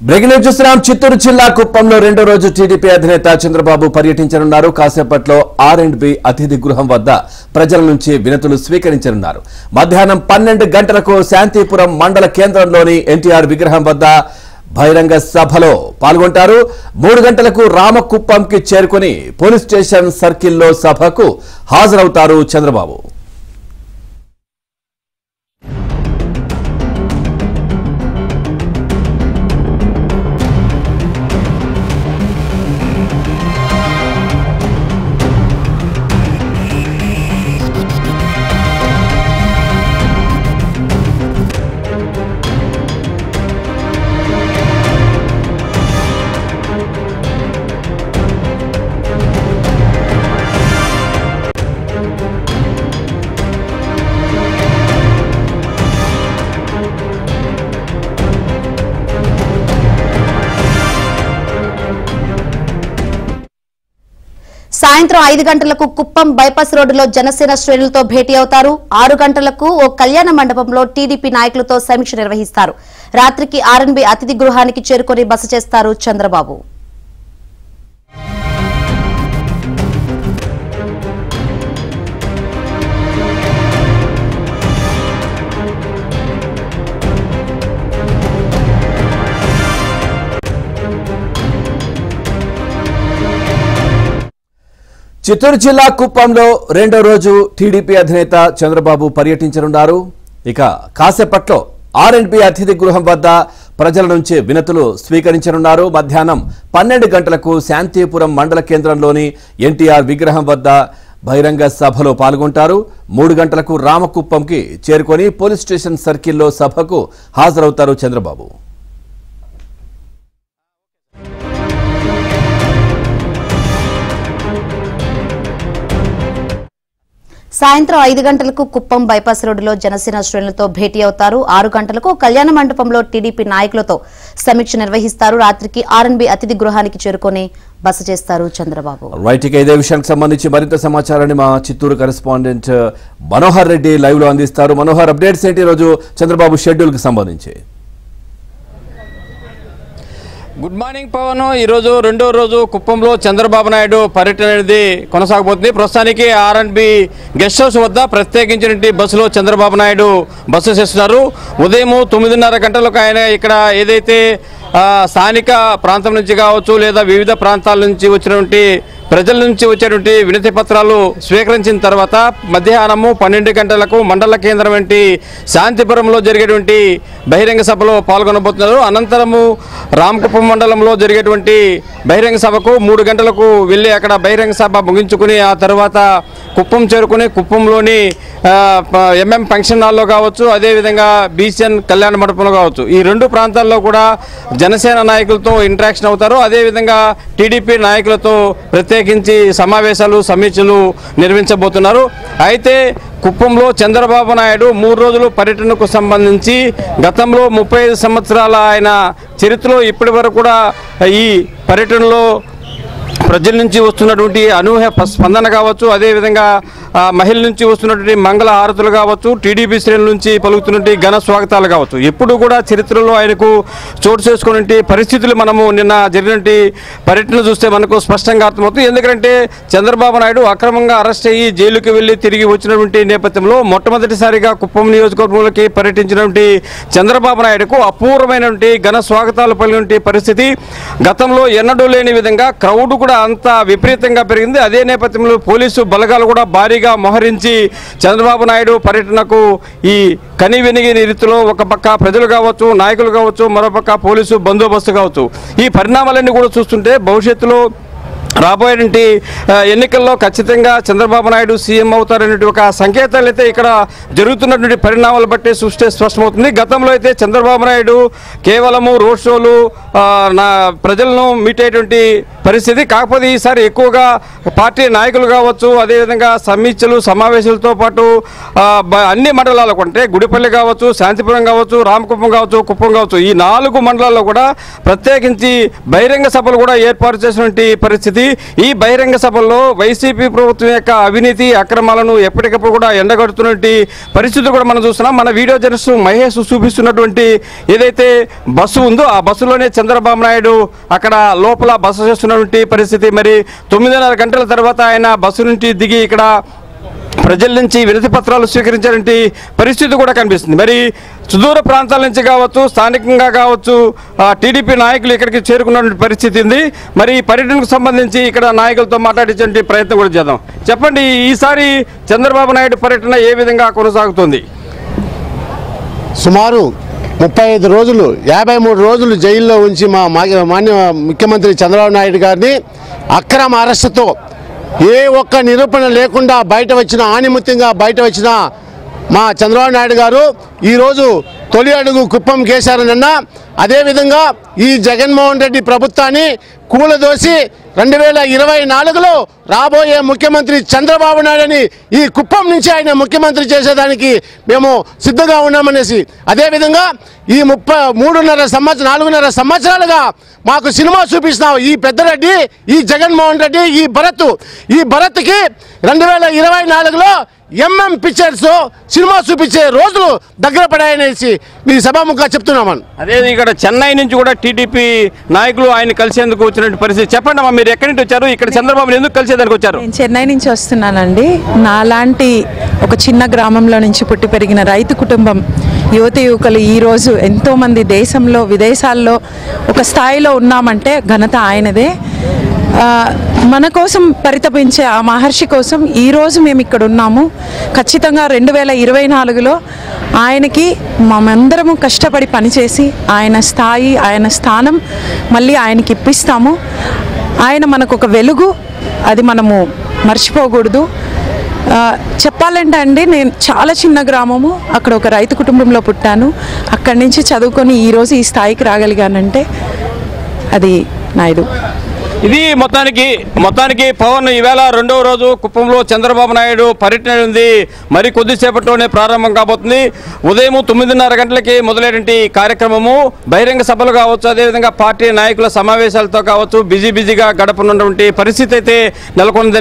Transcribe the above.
Breaking news చూస్తున్నాం. చిత్తూరు జిల్లా కుప్పంలో రెండో రోజు టీడీపీ అధినేత చంద్రబాబు పర్యటించనున్నారు. కాసేపట్లో R&B అతిథి గృహం వద్ద ప్రజల నుంచి వినతులు స్వీకరించనున్నారు. మధ్యాహ్నం 12 గంటలకు శాంతిపురం మండల కేంద్రంలోని ఎన్టీఆర్ విగ్రహం వద్ద బహిరంగ సభలో పాల్గొంటారు. 3 గంటలకు రామకుప్పంకి చేరుకుని పోలీస్ స్టేషన్ సర్కిల్లో సభకు హాజరవుతారు చంద్రబాబు. సాయంత్రం 5 గంటలకు కుప్పం బైపాస్ రోడ్డులో జనసేన శ్రేణులతో భేటీ అవుతారు. 6 గంటలకు ఓ కళ్యాణ మండపంలో టీడీపీ నాయకులతో సమీక్ష నిర్వహిస్తారు. రాత్రికి R&B అతిథి గృహానికి చేరుకుని బస చేస్తారు చంద్రబాబు. చిత్తూరు జిల్లా కుప్పంలో రెండో రోజు టీడీపీ అధినేత చంద్రబాబు పర్యటించనున్నారు. ఇక కాసేపట్లో R&B అతిథి గృహం వద్ద ప్రజల నుంచి వినతులు స్వీకరించనున్నారు. మధ్యాహ్నం 12 గంటలకు శాంతిపురం మండల కేంద్రంలోని ఎన్టీఆర్ విగ్రహం వద్ద బహిరంగ సభలో పాల్గొంటారు. 3 గంటలకు రామకుప్పంకి చేరుకొని పోలీస్ స్టేషన్ సర్కిల్లో సభకు హాజరవుతారు చంద్రబాబు. సాయంత్రం 5 గంటలకు కుప్పం బైపాస్ రోడ్డులో జనసేన శ్రేణులతో భేటీ అవుతారు. 6 గంటలకు కళ్యాణ మండపంలో టీడీపీ నాయకులతో సమీక్ష నిర్వహిస్తారు. రాత్రికి R&B అతిథి గృహానికి చేరుకుని బస చేస్తారు చంద్రబాబు. రైట్, ఇక ఇదే విషయానికి సంబంధించి మరింత సమాచారాన్ని మా చిత్తూరు కరెస్పాండెంట్ మనోహర్ రెడ్డి లైవ్ లో అందిస్తారు. మనోహర్, అప్డేట్స్ ఏంటి రోజు చంద్రబాబు షెడ్యూల్ కి సంబంధించి? Good morning Pavan. ఈరోజు రెండో రోజు కుప్పంలో చంద్రబాబు నాయుడు పర్యటన అనేది కొనసాగబోతుంది. ప్రస్తుతానికి R&B గెస్ట్ హౌస్ వద్ద ప్రత్యేకించిన బస్సులో చంద్రబాబు నాయుడు బస్సు చేస్తున్నారు. ఉదయం 9:30 గంటలకు ఆయన ఇక్కడ ఏదైతే స్థానిక ప్రాంతం నుంచి కావచ్చు లేదా వివిధ ప్రాంతాల నుంచి వచ్చినటువంటి ప్రజల నుంచి వచ్చేటువంటి వినతి పత్రాలు స్వీకరించిన తర్వాత మధ్యాహ్నము 12 గంటలకు మండల కేంద్రం వంటి శాంతిపురంలో జరిగేటువంటి బహిరంగ సభలో పాల్గొనబోతున్నారు. అనంతరము రామకుప్పం మండలంలో జరిగేటువంటి బహిరంగ సభకు 3 గంటలకు వెళ్ళి అక్కడ బహిరంగ సభ ముగించుకుని ఆ తర్వాత కుప్పం చేరుకుని కుప్పంలోని MM ఫంక్షన్ హాల్లో కావచ్చు, అదేవిధంగా BCN కళ్యాణ మండపంలో కావచ్చు, ఈ 2 ప్రాంతాల్లో కూడా జనసేన నాయకులతో ఇంటరాక్షన్ అవుతారు. అదేవిధంగా టీడీపీ నాయకులతో ప్రత్యేకించి సమావేశాలు సమీక్షలు నిర్వహించబోతున్నారు. అయితే కుప్పంలో చంద్రబాబు నాయుడు 3 రోజుల పర్యటనకు సంబంధించి గతంలో 35 సంవత్సరాల ఆయన చరిత్రలో ఇప్పటి వరకు కూడా ఈ పర్యటనలో ప్రజల నుంచి వస్తున్నటువంటి అనూహ్య స్పందన కావచ్చు, అదేవిధంగా మహిళల నుంచి వస్తున్నటువంటి మంగళ హారతులు కావచ్చు, టీడీపీ శ్రేణుల నుంచి పలుకుతున్నటువంటి ఘన స్వాగతాలు కావచ్చు, ఎప్పుడు కూడా చరిత్రలో ఆయనకు చోటు చేసుకునే పరిస్థితులు మనము నిన్న జరిగినటువంటి పర్యటన చూస్తే మనకు స్పష్టంగా అర్థమవుతుంది. ఎందుకంటే చంద్రబాబు నాయుడు అక్రమంగా అరెస్ట్ అయ్యి జైలుకి వెళ్ళి తిరిగి వచ్చినటువంటి నేపథ్యంలో మొట్టమొదటిసారిగా కుప్పం నియోజకవర్గంలోకి పర్యటించినటువంటి చంద్రబాబు నాయుడుకు అపూర్వమైనటువంటి ఘన స్వాగతాలు పలిగినటువంటి పరిస్థితి గతంలో ఎన్నడూ లేని విధంగా క్రౌడ్ కూడా అంత విపరీతంగా పెరిగింది. అదే నేపథ్యంలో పోలీసు బలగాలు కూడా భారీగా మోహరించి చంద్రబాబు నాయుడు పర్యటనకు ఈ కనివెనిగిన రీతిలో ఒక పక్క ప్రజలు కావచ్చు, నాయకులు కావచ్చు, మరోపక్క పోలీసు బందోబస్తు కావచ్చు, ఈ పరిణామాలన్నీ కూడా చూస్తుంటే భవిష్యత్తులో రాబోయేటువంటి ఎన్నికల్లో ఖచ్చితంగా చంద్రబాబు నాయుడు సీఎం అవుతారనే ఒక సంకేతాలు అయితే ఇక్కడ జరుగుతున్నటువంటి పరిణామాలు బట్టి చూస్తే స్పష్టమవుతుంది. గతంలో అయితే చంద్రబాబు నాయుడు కేవలము రోడ్ షోలు ప్రజలను మీట్ అయ్యేటువంటి పరిస్థితి, కాకపోతే ఈసారి ఎక్కువగా పార్టీ నాయకులు కావచ్చు, అదేవిధంగా సమీక్షలు సమావేశాలతో పాటు అన్ని మండలాలకు అంటే గుడిపల్లి కావచ్చు, శాంతిపురం కావచ్చు, రామకుప్పం కావచ్చు, కుప్పం కావచ్చు, ఈ 4 మండలాల్లో కూడా ప్రత్యేకించి బహిరంగ సభలు కూడా ఏర్పాటు చేసినటువంటి పరిస్థితి పరిస్థితి. ఈ బహిరంగ సభల్లో వైసీపీ ప్రభుత్వం యొక్క అవినీతి అక్రమాలను ఎప్పటికప్పుడు కూడా ఎండగడుతున్నటువంటి పరిస్థితులు కూడా మనం చూస్తున్నాం. మన వీడియో జర్నలిస్ట్ మహేష్ చూపిస్తున్నటువంటి ఏదైతే బస్సు ఉందో ఆ బస్సులోనే చంద్రబాబు నాయుడు అక్కడ లోపల బస చేస్తున్నటువంటి పరిస్థితి. మరి 9:30 గంటల తర్వాత ఆయన బస్సు నుంచి దిగి ఇక్కడ ప్రజల నుంచి వినతి పత్రాలు స్వీకరించాలంటే పరిస్థితి కూడా కనిపిస్తుంది. మరి సుదూర ప్రాంతాల నుంచి కావచ్చు, స్థానికంగా కావచ్చు, టీడీపీ నాయకులు ఇక్కడికి చేరుకున్నటువంటి పరిస్థితి ఉంది. మరి ఈ పర్యటనకు సంబంధించి ఇక్కడ నాయకులతో మాట్లాడించే ప్రయత్నం కూడా చేద్దాం. చెప్పండి, ఈసారి చంద్రబాబు నాయుడు పర్యటన ఏ విధంగా కొనసాగుతుంది? సుమారు 35 రోజులు 53 రోజులు జైల్లో ఉంచి మా మాన్య ముఖ్యమంత్రి చంద్రబాబు నాయుడు గారిని అక్రమ అరెస్టుతో ఏ ఒక్క నిరూపణ లేకుండా బయట వచ్చిన ఆణిముత్యంగా బయట వచ్చిన మా చంద్రబాబు నాయుడు గారు ఈరోజు తొలి అడుగు కుప్పం కేశారనన్నా అదేవిధంగా ఈ జగన్మోహన్ రెడ్డి ప్రభుత్వాన్ని కూలదోసి 2024లో రాబోయే ముఖ్యమంత్రి చంద్రబాబు నాయుడుని ఈ కుప్పం నుంచి ఆయన ముఖ్యమంత్రి చేసేదానికి మేము సిద్ధంగా ఉన్నామనేసి, అదేవిధంగా ఈ 4.5 సంవత్సరాలుగా మాకు సినిమా చూపిస్తున్నాం ఈ పెద్దరెడ్డి, ఈ జగన్మోహన్ రెడ్డి, ఈ భరత్కి 2024లో ఎంఎం పిక్చర్స్ సినిమా చూపించే రోజులు దగ్గర పడాయనేసి మీ సభాముఖంగా చెప్తున్నామని. అదే ఇక్కడ చెన్నై నుంచి కూడా టీడీపీ నాయకులు ఆయన కలిసేందుకు వచ్చినటువంటి పరిస్థితి. చెప్పండి అమ్మా, మీరు ఎక్కడి నుంచి వచ్చారు? ఇక్కడ చంద్రబాబు ఎందుకు కలిసేదానికి వచ్చారు? నేను చెన్నై నుంచి వస్తున్నానండి. నాలాంటి ఒక చిన్న గ్రామంలో నుంచి పుట్టి పెరిగిన రైతు కుటుంబం యువకులు ఈరోజు ఎంతోమంది దేశంలో విదేశాల్లో ఒక స్థాయిలో ఉన్నామంటే ఘనత ఆయనదే. మన కోసం పరితపించే ఆ మహర్షి కోసం ఈరోజు మేము ఇక్కడ ఉన్నాము. ఖచ్చితంగా 2024లో ఆయనకి మేమందరము కష్టపడి పనిచేసి ఆయన స్థాయి, ఆయన స్థానం మళ్ళీ ఆయనకి ఇప్పిస్తాము. ఆయన మనకు ఒక వెలుగు, అది మనము మర్చిపోకూడదు. చెప్పాలంటే అండి, నేను చాలా చిన్న గ్రామము, అక్కడ ఒక రైతు కుటుంబంలో పుట్టాను. అక్కడి నుంచి చదువుకొని ఈరోజు ఈ స్థాయికి రాగలిగానంటే అది నాయుడు. ఇది మొత్తానికి పవన్ ఈవేళ 2వ రోజు కుప్పంలో చంద్రబాబు నాయుడు పర్యటన ఉంది. మరి కొద్దిసేపట్లోనే ప్రారంభం కాబోతుంది. ఉదయం 9:30 గంటలకి మొదలైనటువంటి కార్యక్రమము బహిరంగ సభలు కావచ్చు, అదేవిధంగా పార్టీ నాయకుల సమావేశాలతో కావచ్చు బిజీగా గడపనున్నటువంటి పరిస్థితి అయితే నెలకొందని